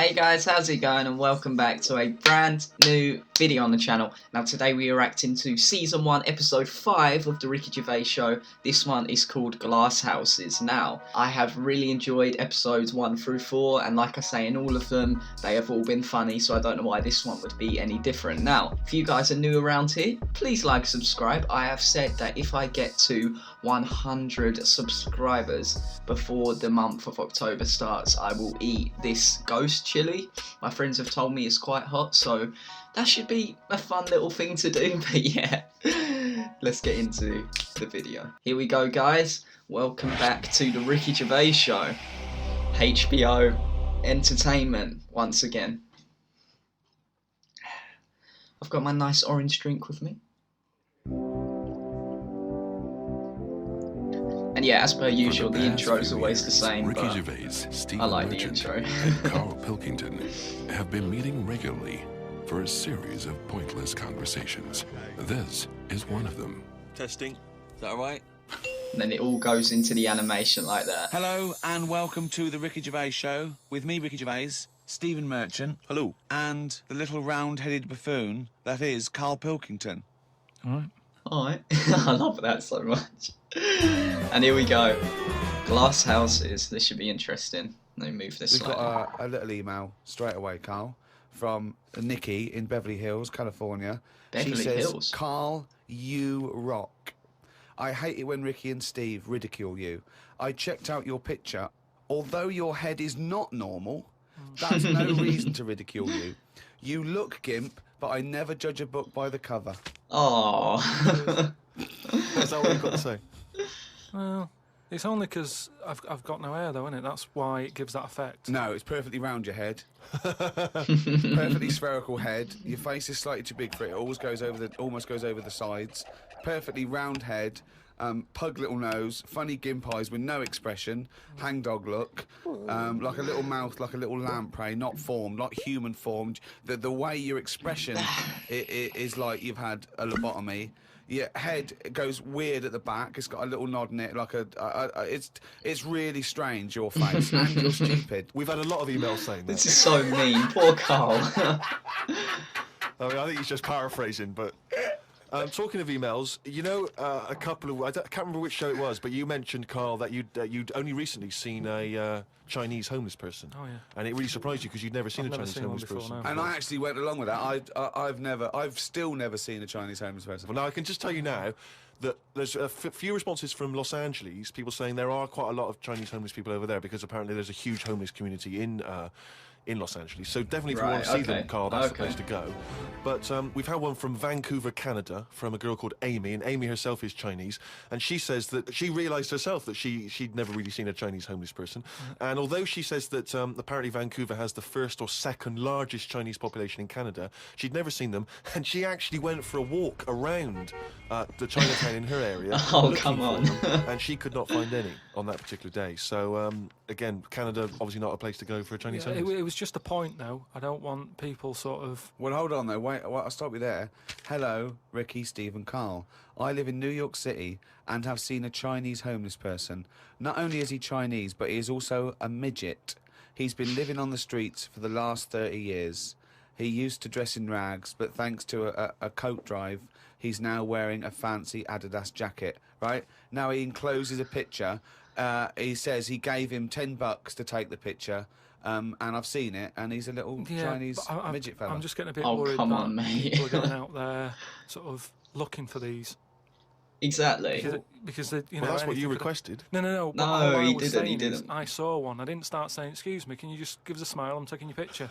Hey guys, how's it going, and welcome back to a brand new video on the channel. Now today we are reacting to Season 1 Episode 5 of The Ricky Gervais Show. This one is called Glass Houses. Now, I have really enjoyed episodes 1 through 4, and like I say, in all of them, they have all been funny, so I don't know why this one would be any different. Now, if you guys are new around here, please like, subscribe. I have said that if I get to 100 subscribers before the month of October starts, I will eat this ghost chili. My friends have told me it's quite hot, so that should be a fun little thing to do. But yeah, let's get into the video. Here we go, guys. Welcome back to the Ricky Gervais Show. HBO Entertainment once again. I've got my nice orange drink with me. And yeah, as per usual, the intro is always the same, Ricky but Gervais, Stephen I like the Merchant, intro. and Carl Pilkington have been meeting regularly for a series of pointless conversations. This is one of them. Testing. Is that alright? And then it all goes into the animation like that. Hello and welcome to the Ricky Gervais Show with me, Ricky Gervais, Stephen Merchant. Hello. And the little round-headed buffoon that is Carl Pilkington. Alright. I love that so much. And here we go. Glass houses. This should be interesting. Let me move this We've slightly. got a little email straight away, Carl, from Nikki in Beverly Hills, California. Beverly she says, Hills? Carl, you rock. I hate it when Ricky and Steve ridicule you. I checked out your picture. Although your head is not normal, that's no reason to ridicule you. You look gimp, but I never judge a book by the cover. Oh. Is that what you've got to say? Well, it's only because I've got no hair, though, isn't it? That's why it gives that effect. No, it's perfectly round your head. Perfectly spherical head. Your face is slightly too big for it. It almost goes over the sides. Perfectly round head. Pug little nose, funny gimp eyes with no expression, hangdog look, like a little mouth, like a little lamprey, not formed, not human formed. The way your expression is like you've had a lobotomy. Your head goes weird at the back. It's got a little nod in it, like it's really strange, your face, and you're stupid. We've had a lot of emails saying that. This is so mean. Poor Carl. I mean, I think he's just paraphrasing, but... talking of emails, you know, a couple of... I can't remember which show it was, but you mentioned, Carl, that you'd only recently seen a Chinese homeless person. Oh, yeah. And it really surprised you because you'd never seen a Chinese homeless person. And I actually went along with that. I've still never seen a Chinese homeless person. Well, now I can just tell you now that there's a few responses from Los Angeles, people saying there are quite a lot of Chinese homeless people over there because apparently there's a huge homeless community in Los Angeles. So definitely if you want to see them, Carl, that's the place to go. But we've had one from Vancouver, Canada, from a girl called Amy, and Amy herself is Chinese, and she says that she realised herself that she'd never really seen a Chinese homeless person. And although she says that apparently Vancouver has the first or second largest Chinese population in Canada, she'd never seen them, and she actually went for a walk around the Chinatown in her area. Oh, come on. And she could not find any on that particular day. So, again, Canada, obviously not a place to go for a Chinese homeless. It was just a point, though. I don't want people sort of... Well, hold on, though. Wait, I'll stop you there. Hello, Ricky, Steve and Carl. I live in New York City and have seen a Chinese homeless person. Not only is he Chinese, but he is also a midget. He's been living on the streets for the last 30 years. He used to dress in rags, but thanks to a coat drive, he's now wearing a fancy Adidas jacket, right? Now he encloses a picture. He says he gave him $10 to take the picture. And I've seen it, and he's a little Chinese midget fella. I'm just getting a bit Oh, worried come that on, mate. people are going out there sort of looking for these. Exactly. Because they, you know, Well, that's what you anything could- requested. No. No, what all I he was didn't, he saying is didn't. I saw one. I didn't start saying, "Excuse me, can you just give us a smile? I'm taking your picture."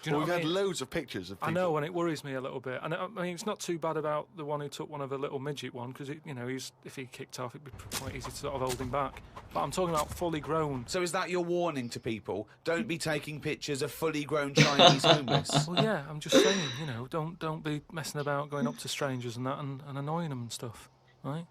Do you know Well, we've what I had mean? loads of pictures of people. I know, and it worries me a little bit. And I mean, it's not too bad about the one who took one of the little midget one, because you know, if he kicked off, it'd be quite easy to sort of hold him back. But I'm talking about fully grown. So is that your warning to people? Don't be taking pictures of fully grown Chinese homeless. Well, yeah, I'm just saying, you know, don't be messing about going up to strangers and that and annoying them and stuff, right?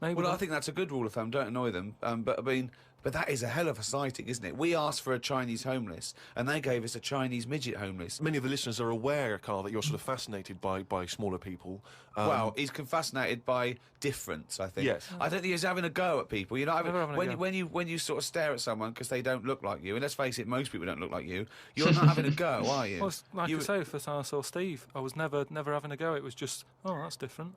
Maybe Well, I think that's a good rule of thumb. Don't annoy them. But I mean, But that is a hell of a sighting, isn't it? We asked for a Chinese homeless, and they gave us a Chinese midget homeless. Many of the listeners are aware, Carl, that you're sort of fascinated by smaller people. Well, he's fascinated by difference, I think. Yes. I don't think he's having a go at people. You're not Never having a go. when you sort of stare at someone because they don't look like you, and let's face it, most people don't look like you. You're not having a go, are you? Well, it's like I say, first time I saw Steve, I was never having a go. It was just, oh, that's different.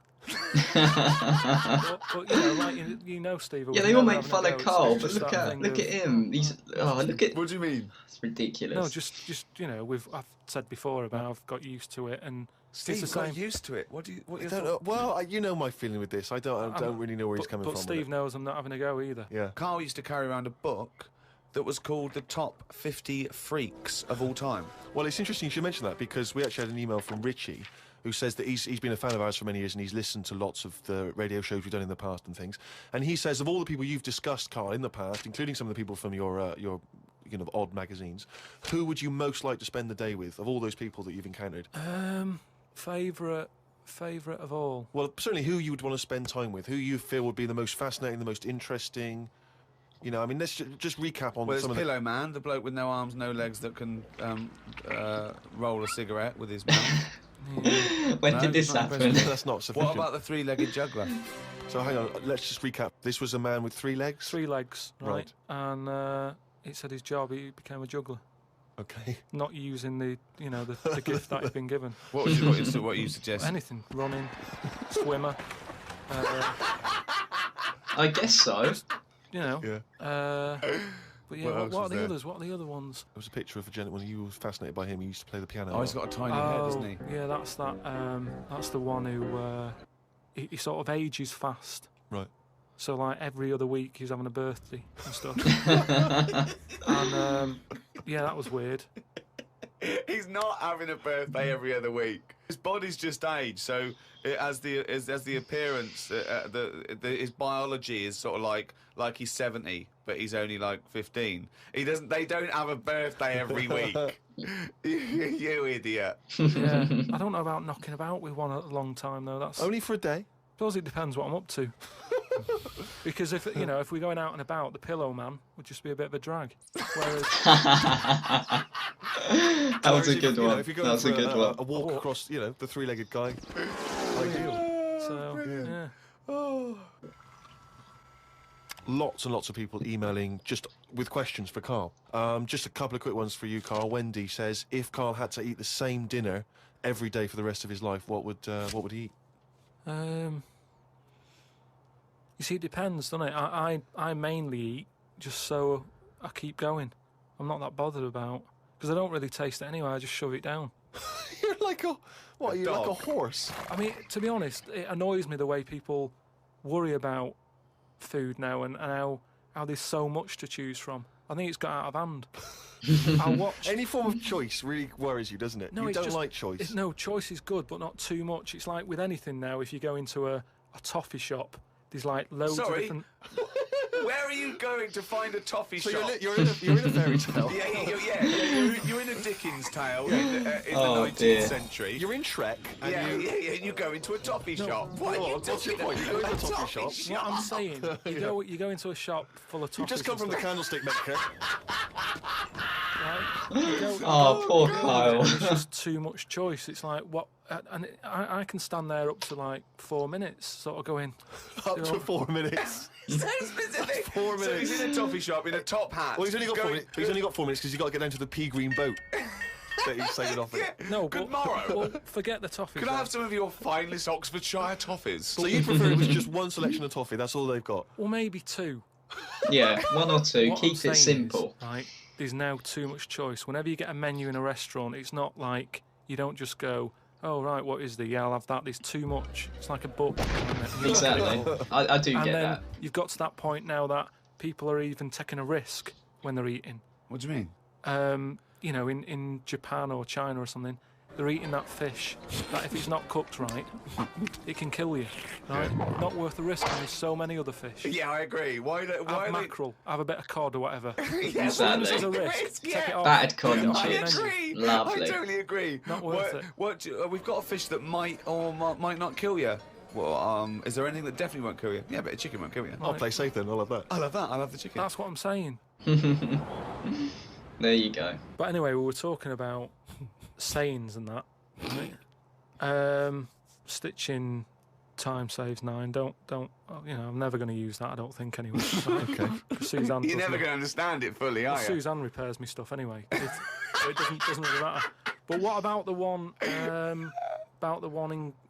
but you know, like you know, Steve. I Yeah, was they all never make having a fun of go. Carl, It's but just look that at thing look at of- him. He's look at. What do you mean? It's ridiculous. No, just you know, I've said before about I've got used to it, and Steve, it's the got same. used to it. What do you? What I you don't know. Well, you know my feeling with this. I don't really know where he's coming but from. Steve knows I'm not having a go either. Yeah. Carl used to carry around a book that was called the top 50 freaks of all time. Well, it's interesting you should mention that because we actually had an email from Richie who says that he's been a fan of ours for many years and he's listened to lots of the radio shows we've done in the past and things. And he says of all the people you've discussed, Carl, in the past, including some of the people from your odd magazines, who would you most like to spend the day with of all those people that you've encountered? Favourite of all. Well, certainly who you would want to spend time with, who you feel would be the most fascinating, the most interesting. You know, I mean, let's just recap on Well, there's some of Pillow Man, the bloke with no arms, no legs that can roll a cigarette with his mouth. When No, did this not happen? That's not sufficient. What about the three-legged juggler? So hang on, let's just recap. This was a man with 3 legs? 3 legs, right? Right. And it said his job, he became a juggler, Okay. not using the gift that he'd been given. What you suggest? Anything, running, swimmer, I guess so. you know. Yeah. But yeah, What what, else are was the there? others? What are the other ones? There was a picture of a gentleman you were fascinated by him. He used to play the piano. Oh, he's got a tiny head, doesn't he? Yeah, that's that. That's the one who he sort of ages fast. Right. So like every other week he's having a birthday and stuff. And yeah, that was weird. He's not having a birthday every other week. His body's just aged, so as the appearance, his biology is sort of like he's 70, but he's only like 15. They don't have a birthday every week. You idiot. Yeah, I don't know about knocking about with one a long time though. That's Only for a day. suppose it depends what I'm up to. Because if we're going out and about, the Pillow Man would just be a bit of a drag. Whereas That was a good one. If you're going That was for a good one. a walk across, the 3-legged guy. Ideal. so yeah. Lots and lots of people emailing just with questions for Carl. Just a couple of quick ones for you, Carl. Wendy says, if Carl had to eat the same dinner every day for the rest of his life, what would he eat? You see, it depends, doesn't it? I mainly eat just so I keep going. I'm not that bothered about because I don't really taste it anyway. I just shove it down. You're like a what? You're like a dog. horse. I mean, to be honest, it annoys me the way people worry about food now and how there's so much to choose from. I think it's got out of hand. I'll watch. Any form of choice really worries you, doesn't it? No, you it's don't just- like choice. No, choice is good, but not too much. It's like with anything now. If you go into a toffee shop, there's like loads of Sorry? different. Where are you going to find a toffee So shop? you're in a fairy tale. You're in a Dickens tale Oh, in the 19th dear. century. You're in Shrek. And And you go into a toffee shop. What Go are you on, what's your talking point? about? You go into a A toffee shop. What I'm saying, you go into a shop full of toffees. You've just come and from the stuff, candlestick maker. right? You go- Oh, poor Kyle. It's just too much choice. It's like what, and I can stand there up to like 4 minutes, sort of going. Up to 4 minutes. So specific. 4 So minutes. he's in a toffee shop in a top hat. Well, he's only got 4 going- minutes. He's only got 4 minutes because you've got to get down to the pea green boat that he's sailing off in. Yeah. No, Good but morrow. well, forget the toffees. Can I then. have some of your finest Oxfordshire toffees? So you prefer it was just one selection of toffee? That's all they've got. Well, maybe 2. Yeah, 1 or 2. What I'm Keep it saying simple. Is, right, there's now too much choice. Whenever you get a menu in a restaurant, it's not like you don't just go, oh, right, what is the? Yeah, I'll have that. There's too much. It's like a book. isn't it? Exactly. I do And get then that. you've got to that point now that people are even taking a risk when they're eating. What do you mean? In Japan or China or something, they're eating that fish that if it's not cooked right, it can kill you. Right? Not worth the risk. And there's so many other fish. Yeah, I agree. Why Have are they... mackerel, have a bit of cod or whatever. Yeah, As long as Exactly. there's a risk, take it off. Battered cod and Take it off chips. the menu. Lovely. I totally agree. Not worth it. We've got a fish that might or might not kill you. Well, is there anything that definitely won't kill you? Yeah, but a chicken won't kill you. I'll play safe then. I'll have that. I love that. I love the chicken. That's what I'm saying. There you go. But anyway, we were talking about sayings and that. Right? Stitching time saves 9. Don't. You know, I'm never going to use that. I don't think anyway. Okay. Suzanne. You're never going to understand it fully, are you? Suzanne repairs me stuff anyway. It doesn't really matter. But what about the one?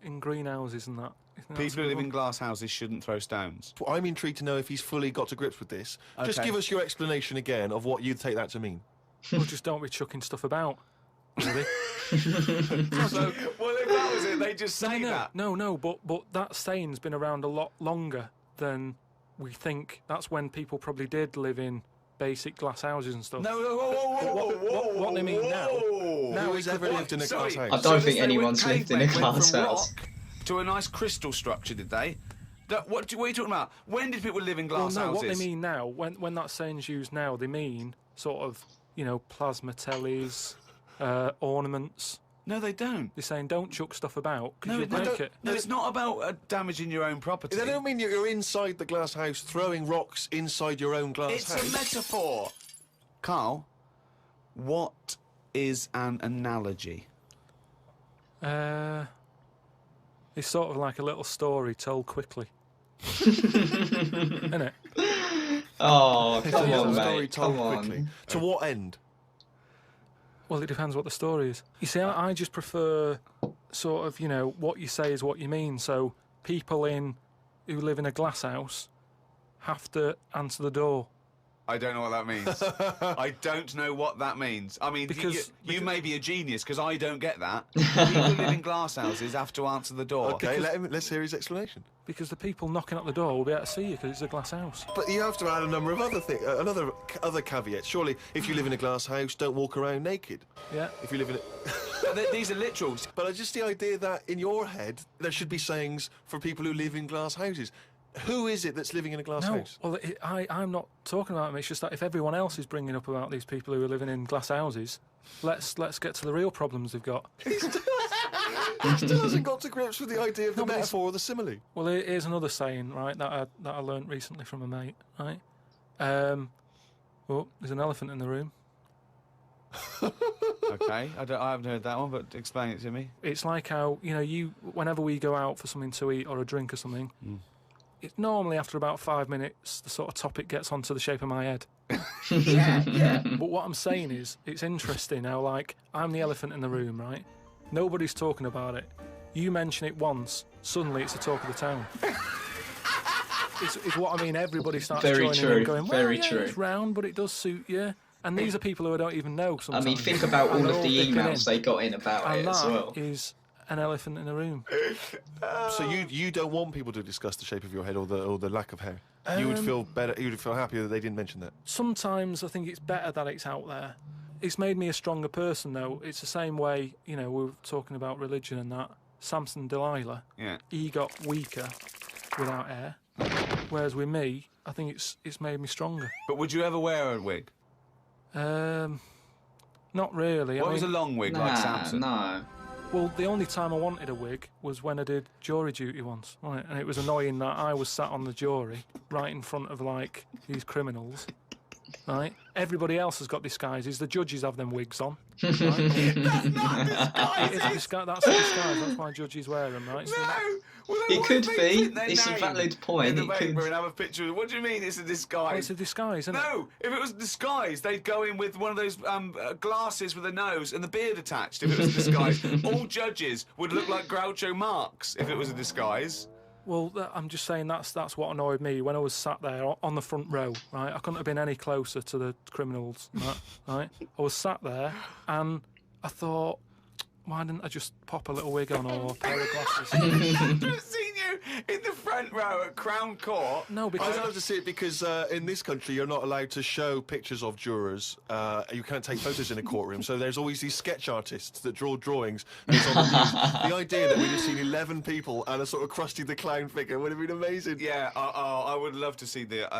In greenhouses and that? People who live in glass houses shouldn't throw stones. Well, I'm intrigued to know if he's fully got to grips with this. Just Okay. give us your explanation again of what you'd take that to mean. Well, just don't be chucking stuff about. Really? So, well, if that was it, they just say that. No, but that saying's been around a lot longer than we think. That's when people probably did live in basic glass houses and stuff. No, whoa, What they mean now? Who has ever lived in a glass house? I don't think anyone's lived in a glass from house. rock to a nice crystal structure, did they? What are you talking about? When did people live in glass Well, no, houses? what they mean now, when that saying's used now, they mean sort of, you know, plasma tellies, ornaments. No, they don't. They're saying don't chuck stuff about because No, you'll no, break it. No, it's not about damaging your own property. They don't mean you're inside the glass house throwing rocks inside your own glass It's house. a metaphor. Carl, what is an analogy? It's sort of like a little story told quickly. Isn't it? Oh, come Tell on, us a story mate. told Come quickly. on. To what end? Well, it depends what the story is. You see, I just prefer sort of, you know, what you say is what you mean. So people who live in a glass house have to answer the door. I don't know what that means. I don't know what that means. I mean, Because- you may be a genius because I don't get that. People who live in glass houses have to answer the door. Okay, let's hear his explanation. Because the people knocking at the door will be able to see you because it's a glass house. But you have to add a number of other things, other caveats. Surely, if you live in a glass house, don't walk around naked. Yeah. If you live in it. These are literals. But just the idea that in your head there should be sayings for people who live in glass houses. Who is it that's living in a glass No, house? well, I'm not talking about them. It's just that if everyone else is bringing up about these people who are living in glass houses, let's get to the real problems they've got. He still hasn't got to grips with the idea of the but it's- metaphor or the simile. Well, here's another saying, right, that I learnt recently from a mate, right? Oh, there's an elephant in the room. Okay, I haven't heard that one, but explain it to me. It's like how, you know, whenever we go out for something to eat or a drink or something, it's normally after about 5 minutes, the sort of topic gets onto the shape of my head. Yeah. But what I'm saying is, it's interesting how, like, I'm the elephant in the room, right? Nobody's talking about it. You mention it once, suddenly it's the talk of the town. It's what I mean. Everybody starts Very joining true, in, going, well, very yeah, true. it's round, but it does suit you. And these are people who I don't even know I sometimes. mean, think about And all they're of the dipping emails in. they got in about And it as well. that is an elephant in the room. So you don't want people to discuss the shape of your head or the lack of hair. You would feel better. You would feel happier that they didn't mention that. Sometimes I think it's better that it's out there. It's made me a stronger person, though. It's the same way, you know, we were talking about religion and that. Samson Delilah, Yeah. he got weaker without hair. Whereas with me, I think it's made me stronger. But would you ever wear a wig? Not really. What I was a mean, long wig like Samson? No. well, the only time I wanted a wig was when I did jury duty once, right? And it was annoying that I was sat on the jury right in front of, like, these criminals, right? Everybody else has got disguises. The judges have them wigs on. Right? That's not It is a disguise. That's a disguise. That's why judges wear them, right? So No. Well, then It why could did be. they print their It's a name valid point. in the It could- paper and have a picture. What do you mean it's a disguise? well, it's a disguise, isn't it? No, if it was a disguise, they'd go in with one of those glasses with a nose and the beard attached. If it was a disguise, all judges would look like Groucho Marx if it was a disguise. Well, I'm just saying that's what annoyed me when I was sat there on the front row, right? I couldn't have been any closer to the criminals, right? I was sat there and I thought, why didn't I just pop a little wig on or a pair of glasses? I've just seen you in the front row at Crown Court. No, I'd because love to see it because in this country you're not allowed to show pictures of jurors. You can't take photos in a courtroom, so there's always these sketch artists that draw drawings. And it's on the news. The idea that we'd have seen 11 people and a sort of Krusty the Clown figure would have been amazing. Yeah, I would love to see the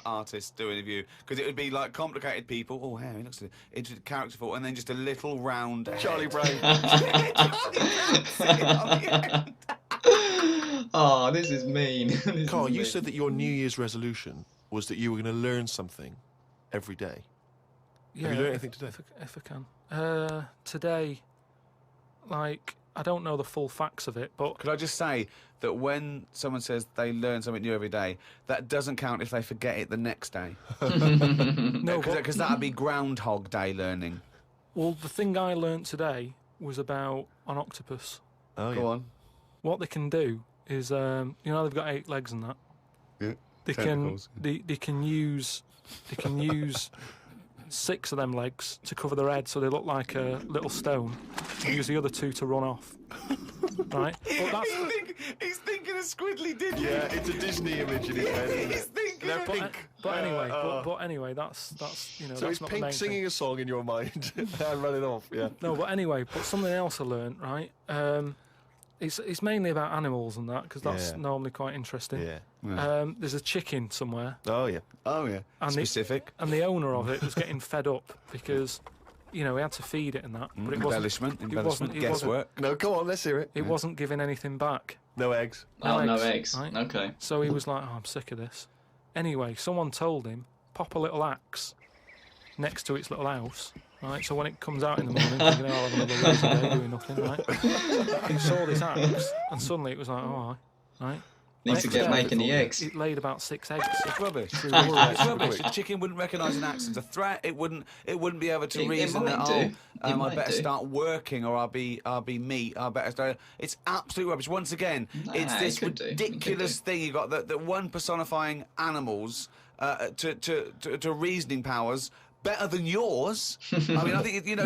artist do an interview because it would be like complicated people. Oh, hair, he looks into characterful, and then just a little round head. Charlie Brown. Charlie Brown sitting on the end. Oh, this is mean. This Carl, is you mean. said that your New Year's resolution was that you were going to learn something every day. Yeah, Have you learned anything today? If I can. Today, like, I don't know the full facts of it, but Could I just say that when someone says they learn something new every day, that doesn't count if they forget it the next day. no, but, Because that'd be Groundhog Day learning. well, the thing I learnt today was about an octopus. Oh, Go on. What they can do is, you know, they've got 8 legs and that. Yeah. They can use 6 of them legs to cover their head, so they look like a little stone. And use the other 2 to run off. Right? But that's He's thinking of Squidly Diddly. Yeah, it's a Disney image in his head, isn't He's it? thinking They're of pink. but anyway, but anyway, that's you know, So that's it's not the Pink main singing thing. a song in your mind and running off, yeah. No, but anyway, but something else I learnt, right? It's mainly about animals and that, because that's Yeah. normally quite interesting. Yeah. There's a chicken somewhere, Oh, yeah. Oh, yeah. And Specific. and the owner of it was getting fed up because, you know, he had to feed it and that, but it wasn't. Embellishment. Guesswork. No, come on, let's hear it. It wasn't giving anything back. No eggs. Oh, no eggs. right? Okay. So he was like, "Oh, I'm sick of this." Anyway, someone told him, pop a little axe next to its little house, right? So when it comes out in the morning, thinking, "Oh, I'll have another lazy day doing nothing," right? He saw this axe, and suddenly it was like, "Oh, right." Needs to Next get day, making the eggs. It laid about 6 eggs. It's rubbish. Through It's the rubbish. The chicken wouldn't recognise an axe as a threat. It wouldn't be able to It reason might that do. It I might better do. start working or I'll be meat. I better start. It's absolute rubbish. Once again, Nah, it's it this could do. It could ridiculous do. thing you got that one personifying animals to reasoning powers. Better than yours. I mean, I think you know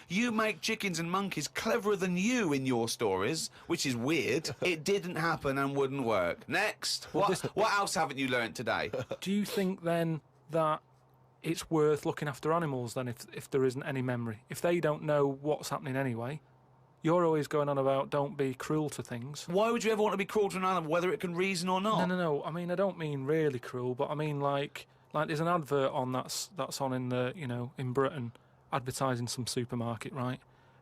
you make chickens and monkeys cleverer than you in your stories, which is weird. It didn't happen and wouldn't work. Next, what else haven't you learnt today? Do you think then that it's worth looking after animals then if there isn't any memory? If they don't know what's happening anyway, you're always going on about don't be cruel to things. Why would you ever want to be cruel to an animal, whether it can reason or not? No. I mean, I don't mean really cruel, but I mean like there's an advert on that's on in the, you know, in Britain, advertising some supermarket, right?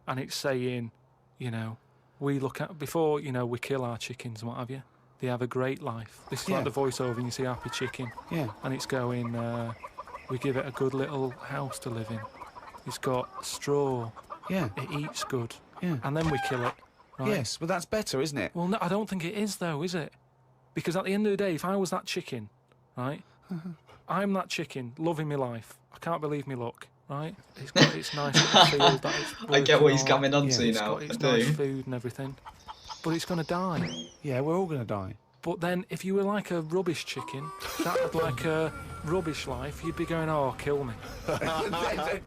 And it's saying, you know, we look at before, you know, we kill our chickens and what have you. They have a great life. This is like the voiceover, and you see Happy Chicken. Yeah. And it's going, we give it a good little house to live in. It's got straw. Yeah. It eats good. Yeah. And then we kill it. Right? Yes, but that's better, isn't it? Well, no, I don't think it is, though, is it? Because at the end of the day, if I was that chicken, right, I'm that chicken, loving my life. I can't believe me luck, right? It's got its nice little field that it's I get what working he's on. coming on to It's now. got its I do. nice food and everything. But it's going to die. Yeah, we're all going to die. But then, if you were like a rubbish chicken, that had like a rubbish life, you'd be going, "Oh, kill me."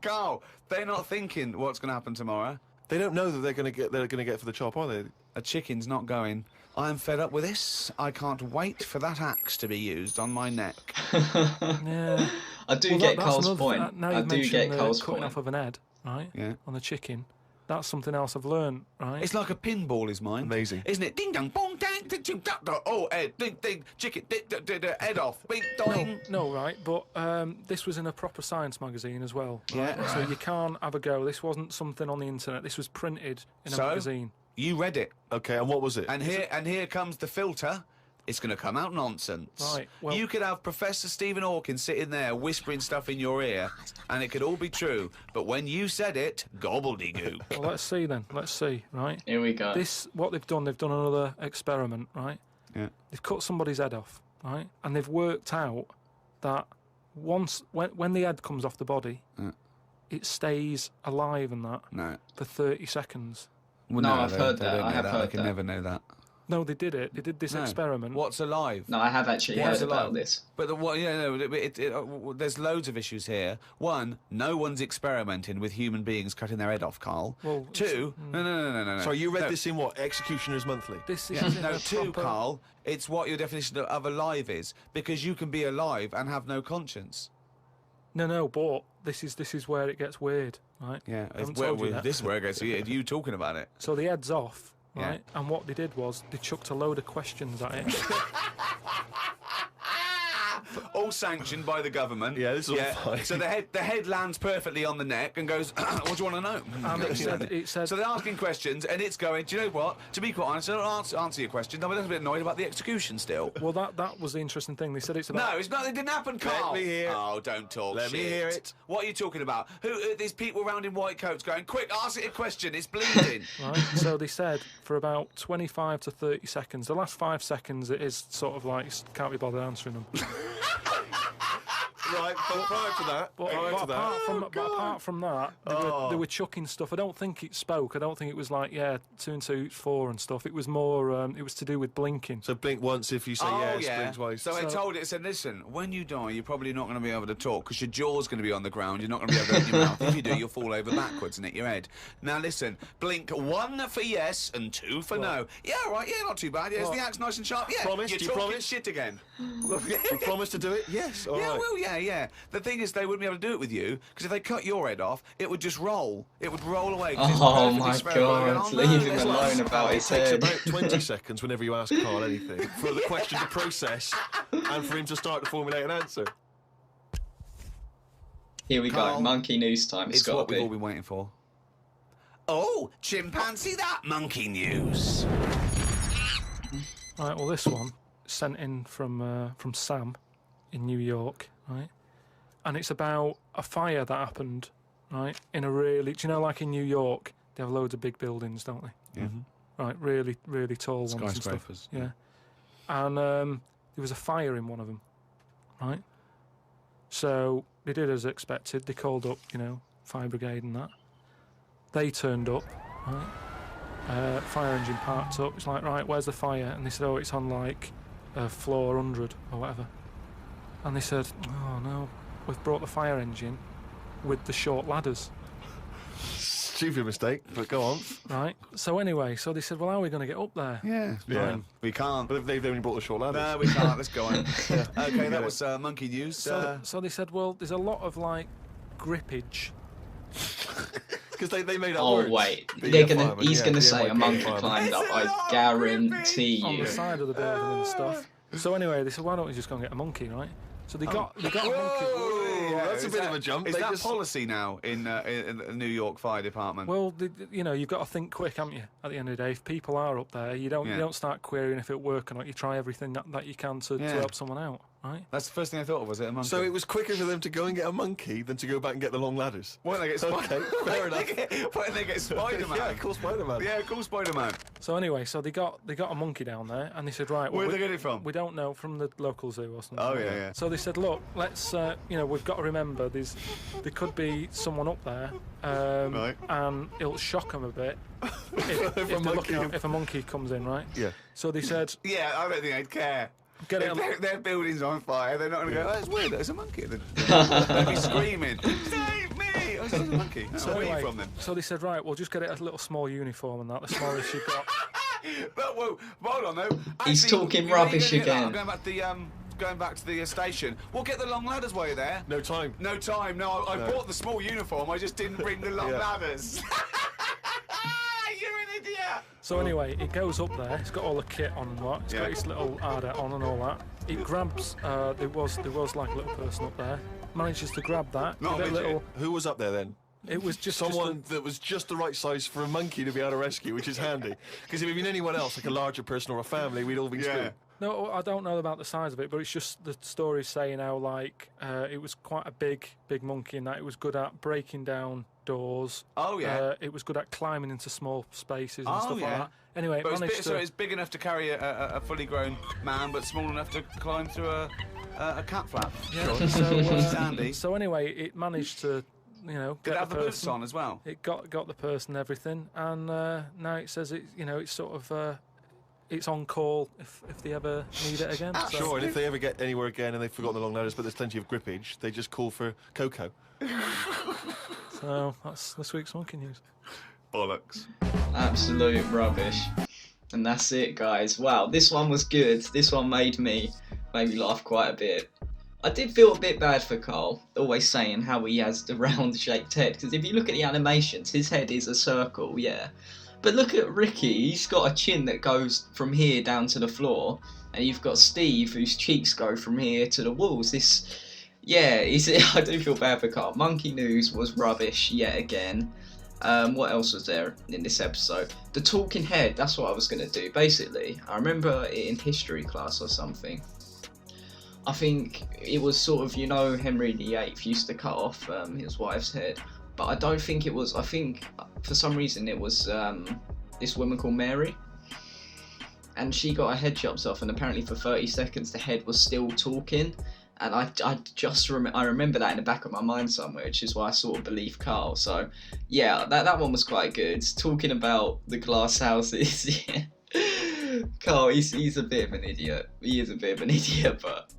Carl, they're not thinking what's going to happen tomorrow. They don't know that they're going to get for the chop, are they? A chicken's not going, I'm fed up with this. I can't wait for that axe to be used on my neck. Yeah. I do Well, get that's Carl's another point. now I you've do mentioned get the Carl's cutting point. off of an head, right? Yeah. On the chicken. That's something else I've learned, right? It's like a pinball is mine. Amazing. Isn't it? Ding dong, boom, dang, ding, ding, dong, dong. Oh, head, ding, ding, chicken, head off, bing, dong. No, right, but this was in a proper science magazine as well. Right? Yeah. So you can't have a go. This wasn't something on the internet. This was printed in a So? magazine. You read it. Okay, and what was it? And here comes the filter. It's going to come out nonsense. Right, well- you could have Professor Stephen Hawking sitting there whispering stuff in your ear, and it could all be true. But when you said it, gobbledygook. Well, let's see then. Let's see, right? Here we go. What they've done another experiment, right? Yeah. They've cut somebody's head off, right? And they've worked out that when the head comes off the body, it stays alive and that No. for 30 seconds. Well, No, I've heard they that. don't I know have that. heard They can that. never know that. No, they did it. They did this No. experiment. What's alive? No, I have actually What's heard alive? about this. But there's loads of issues here. One, no one's experimenting with human beings cutting their head off, Carl. Well, Two, no. Sorry, you read No. this in what? Executioner's Monthly? This is Yeah, in no, a two, proper- Carl, it's what your definition of alive is. Because you can be alive and have no conscience. No, but this is where it gets weird, right? Yeah, I haven't told you that. this is where it goes. You talking about it. So the head's off, Yeah. right? And what they did was they chucked a load of questions at it. all sanctioned by the government. Yeah, this is all fine. So the head lands perfectly on the neck and goes, what do you want to know? It said, So they're asking questions, and it's going, do you know what? To be quite honest, I don't answer your question. I'm a little bit annoyed about the execution still. well, that was the interesting thing. They said it's about. No, it's not. It didn't happen, Carl. Let me hear it. Oh, don't talk Let shit. me hear it. What are you talking about? Who these people around in white coats going, quick, ask it a question. It's bleeding. Right. So they said for about 25 to 30 seconds. The last 5 seconds, it is sort of like can't be bothered answering them. Right, but prior to that, But apart from that, they were chucking stuff. I don't think it spoke. I don't think it was like 2 and 2, 4 and stuff. It was more. It was to do with blinking. so blink once if you say yes, blink twice. So I told it, said, listen, when you die, you're probably not going to be able to talk because your jaw's going to be on the ground. You're not going to be able to open your mouth. If you do, you'll fall over backwards and hit your head. Now listen, blink 1 for yes and 2 for no. Yeah, right. Yeah, not too bad. Yeah, is the axe nice and sharp? Yeah. Promise? You're Do you talking promise? shit again. You promise to do it? Yes. All Yeah, right. well, yeah. The thing is, they wouldn't be able to do it with you because if they cut your head off, it would just roll. It would roll away. 'Cause it's Oh perfectly my spherical. God, Oh, leave no, him let's alone not. about It his takes head. about 20 seconds whenever you ask Carl anything for the question to process and for him to start to formulate an answer. Here we Carl, go, monkey news time. It's got what to we've all be. been waiting for. Oh, chimpanzee that monkey news. Right. Well, this one sent in from Sam in New York. Right. And it's about a fire that happened. Right. In a really, do you know, like in New York, they have loads of big buildings, don't they? Yeah. Right. Really, really tall ones and stuff. Skyscrapers. Yeah. And there was a fire in one of them. Right. So they did as expected. They called up, fire brigade and that. They turned up, right? Fire engine parked up. It's like, right, where's the fire? And they said, oh, it's on like floor 100 or whatever. And they said, oh no, we've brought the fire engine with the short ladders. Stupid mistake, but go on. Right. So anyway, so they said, well, how are we going to get up there? Yeah. Yeah. We can't. But they've only brought the short ladders. No, we can't. Let's go on. Okay, that was monkey news. So they said, well, there's a lot of like grippage. Because they made up Oh words. wait, The, he's fireman, gonna the say a NYPD monkey fireman. climbed up. It's a I lot of guarantee On you. the side of the building and stuff. So anyway, they said, why don't we just go and get a monkey, right? So they got a monkey. Yeah, that's a is bit that- of a jump. Is They that just- policy now in the New York Fire Department? Well, you've got to think quick, haven't you? At the end of the day, if people are up there, you don't start querying if it'll work or not. You try everything that you can to help someone out, right? That's the first thing I thought of. Was it a monkey? So it was quicker for them to go and get a monkey than to go back and get the long ladders. Why don't they get Okay, fair enough. Why don't they get Spider-Man? Yeah, cool Spider-Man. Yeah, cool Spider-Man. So anyway, so they got a monkey down there, and they said, right, Where well, did they get it from? we don't know, from the local zoo or something. Oh, like yeah, that. yeah. So they said, look, let's we've got to remember there could be someone up there, Right. and it'll shock them a bit if a monkey comes in, right? Yeah. So they said, Yeah, I don't think they'd care. Get it If on- their building's on fire, they're not going to go, oh, it's weird, there's a monkey. They'd be screaming, save me! Oh, there's a monkey. Oh, where are anyway, you from then? so they said, right, we'll just get it a little small uniform and that, the smallest you've got. But, whoa, hold on though. He's Actually, talking you know, rubbish you're gonna again. get that. Going back to the station. We'll get the long ladders while you're there. No time. No time. No, I bought the small uniform. I just didn't bring the long Yeah. ladders. You're an idiot. So anyway, it goes up there. It's got all the kit on and what. It's got its little ardent on and all that. It grabs. There was like a little person up there. Manages to grab that. Not a give it midget. Who was up there then? It was just Someone that was just the right size for a monkey to be able to rescue, which is handy. Because if it'd been anyone else, like a larger person or a family, we'd all been screwed. No, I don't know about the size of it, but it's just the story's saying how like it was quite a big monkey in that it was good at breaking down doors. Oh, yeah. It was good at climbing into small spaces and Oh, stuff yeah. like that. Anyway, it But managed so it's big enough to carry a fully grown man, but small enough to climb through a cat flap. yeah, so, Sandy. so anyway, it managed to Did get it have the the boots person. on as well? It got the person and everything, and now it says it's sort of it's on call if they ever need it again. So, Sure, and if they ever get anywhere again and they've forgotten the long ladders, but there's plenty of grippage, they just call for Coco. so that's this week's monkey news. Bollocks. Absolute rubbish. And that's it, guys. Wow, this one was good. This one made me laugh quite a bit. I did feel a bit bad for Carl, always saying how he has the round-shaped head, because if you look at the animations, his head is a circle, yeah. But look at Ricky, he's got a chin that goes from here down to the floor, and you've got Steve whose cheeks go from here to the walls. I do feel bad for Carl. Monkey News was rubbish yet again. What else was there in this episode? The talking head, that's what I was going to do. Basically, I remember it in history class or something. I think it was sort of, Henry VIII used to cut off his wife's head. But I don't think it was, I think for some reason it was this woman called Mary. And she got her head chopped off, and apparently for 30 seconds the head was still talking. And I remember that in the back of my mind somewhere, which is why I sort of believe Carl. So yeah, that one was quite good. Talking about the glass houses, yeah. Carl, he's a bit of an idiot. He is a bit of an idiot, but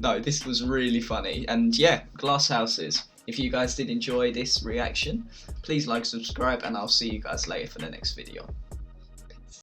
no, this was really funny. And yeah, glass houses. If you guys did enjoy this reaction, please like, subscribe, and I'll see you guys later for the next video.